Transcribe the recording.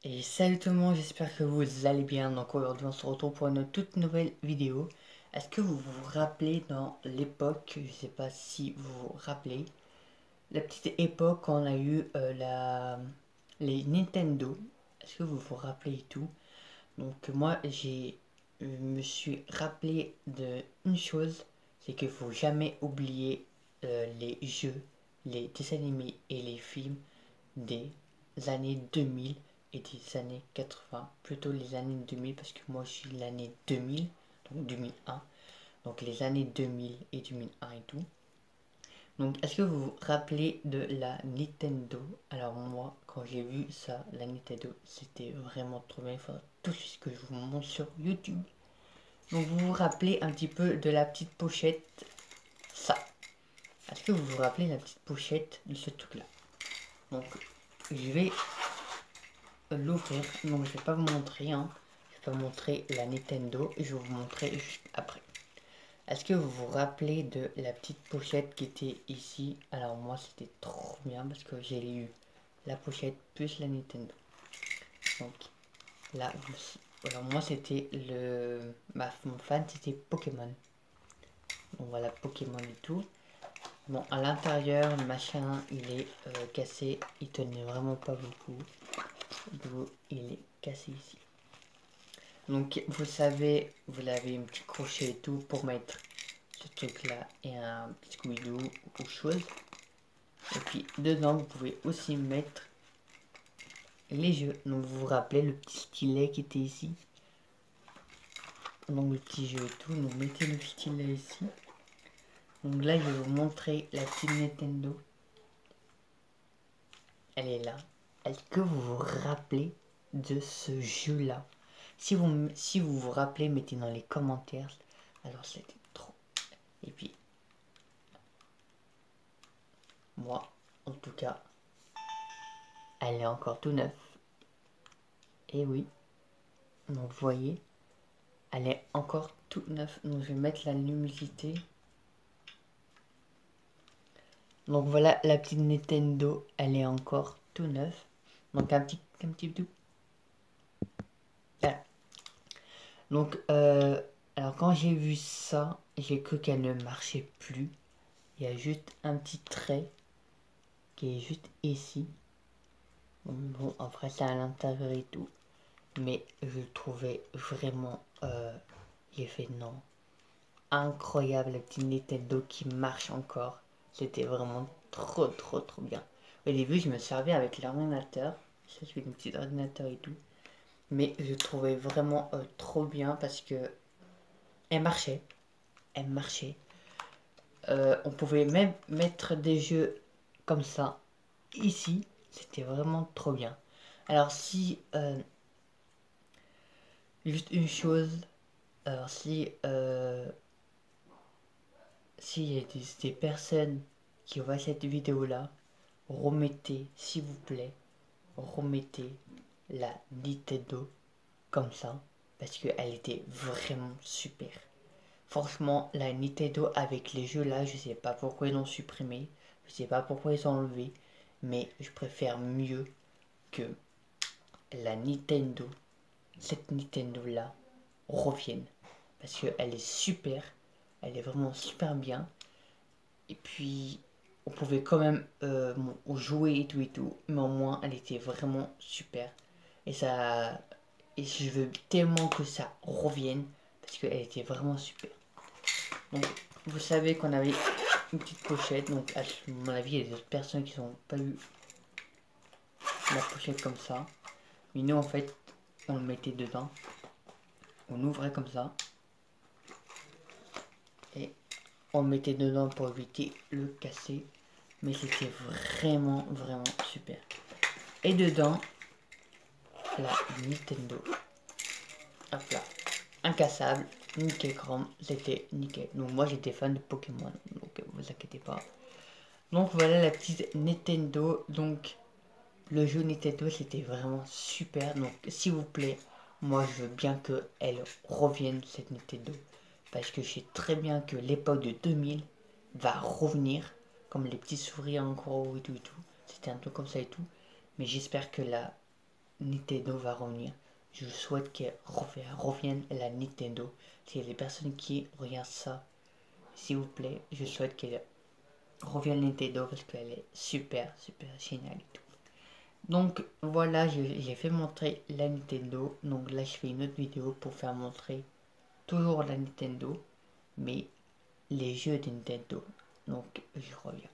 Et salut tout le monde, j'espère que vous allez bien. Donc aujourd'hui on se retrouve pour une toute nouvelle vidéo. Est-ce que vous vous rappelez dans l'époque, je sais pas si vous vous rappelez, la petite époque quand on a eu les Nintendo. Est-ce que vous vous rappelez et tout? Donc moi me suis rappelé de une chose, c'est qu'il faut jamais oublier les jeux, les dessins animés et les films des années 2000 et des années 80, plutôt les années 2000 parce que moi je suis l'année 2000, donc 2001, donc les années 2000 et 2001 et tout. Donc est-ce que vous vous rappelez de la Nintendo? Alors moi quand j'ai vu ça, la Nintendo, c'était vraiment trop bien, il faudra tout de suite que je vous montre sur YouTube. Donc vous vous rappelez un petit peu de la petite pochette, ça. Est-ce que vous vous rappelez la petite pochette de ce truc là? Donc je vais l'ouvrir. Donc je vais pas vous montrer, hein. Je vais pas vous montrer la Nintendo et je vais vous montrer juste après. Est-ce que vous vous rappelez de la petite pochette qui était ici? Alors moi c'était trop bien parce que j'ai eu la pochette plus la Nintendo. Donc là, alors moi c'était mon fan c'était Pokémon. Donc voilà Pokémon et tout. Bon, à l'intérieur le machin il est cassé, il tenait vraiment pas beaucoup. Donc il est cassé ici. Donc vous savez, vous avez un petit crochet et tout pour mettre ce truc là et un petit Scooby-Doo ou chose. Et puis dedans vous pouvez aussi mettre les jeux. Donc vous vous rappelez le petit stylet qui était ici. Donc le petit jeu et tout. Donc mettez le stylet ici. Donc là je vais vous montrer la petite Nintendo. Elle est là. Est-ce que vous vous rappelez de ce jeu là? Si vous vous rappelez, mettez dans les commentaires. Alors c'était trop. Et puis moi, en tout cas, elle est encore tout neuve. Et oui, donc vous voyez, elle est encore toute neuve. Donc je vais mettre la luminosité. Donc voilà la petite Nintendo, elle est encore tout neuve. Donc un petit tout. Voilà. Donc alors quand j'ai vu ça, j'ai cru qu'elle ne marchait plus. Il y a juste un petit trait qui est juste ici. Bon après c'est à l'intérieur et tout. Mais je trouvais vraiment, j'ai fait non. Incroyable, la petite Nintendo qui marche encore. C'était vraiment trop bien. Au début, je me servais avec l'ordinateur. Je suis un petit ordinateur et tout. Mais je trouvais vraiment trop bien parce que elle marchait. Elle marchait. On pouvait même mettre des jeux comme ça ici. C'était vraiment trop bien. Alors si juste une chose, alors s'il y a des personnes qui voient cette vidéo là, remettez s'il vous plaît, remettez la Nintendo comme ça parce qu'elle était vraiment super. Franchement, la Nintendo avec les jeux là, je sais pas pourquoi ils l'ont supprimé, je sais pas pourquoi ils ont enlevé, mais je préfère mieux que la Nintendo, cette Nintendo là, revienne parce qu'elle est super, elle est vraiment super bien. Et puis, on pouvait quand même jouer et tout, mais au moins, elle était vraiment super. Et ça, et je veux tellement que ça revienne parce qu'elle était vraiment super. Donc, vous savez qu'on avait une petite pochette. Donc, à mon avis, il y a des autres personnes qui n'ont pas eu la pochette comme ça. Mais nous, en fait, on le mettait dedans. On ouvrait comme ça. Et on le mettait dedans pour éviter le casser. Mais c'était vraiment super. Et dedans, la Nintendo. Hop là. Incassable, nickel chrome, c'était nickel. Donc moi j'étais fan de Pokémon, donc vous inquiétez pas. Donc voilà la petite Nintendo. Donc le jeu Nintendo c'était vraiment super. Donc s'il vous plaît, moi je veux bien qu'elle revienne cette Nintendo. Parce que je sais très bien que l'époque de 2000 va revenir. Comme les petits souris en gros et tout et tout. C'était un peu comme ça et tout. Mais j'espère que là Nintendo va revenir. Je souhaite qu'elle revienne la Nintendo. Si les personnes qui regardent ça, s'il vous plaît, je souhaite qu'elle revienne Nintendo parce qu'elle est super, super géniale et tout. Donc voilà, j'ai fait montrer la Nintendo. Donc là, je fais une autre vidéo pour faire montrer toujours la Nintendo, mais les jeux de Nintendo. Donc je reviens.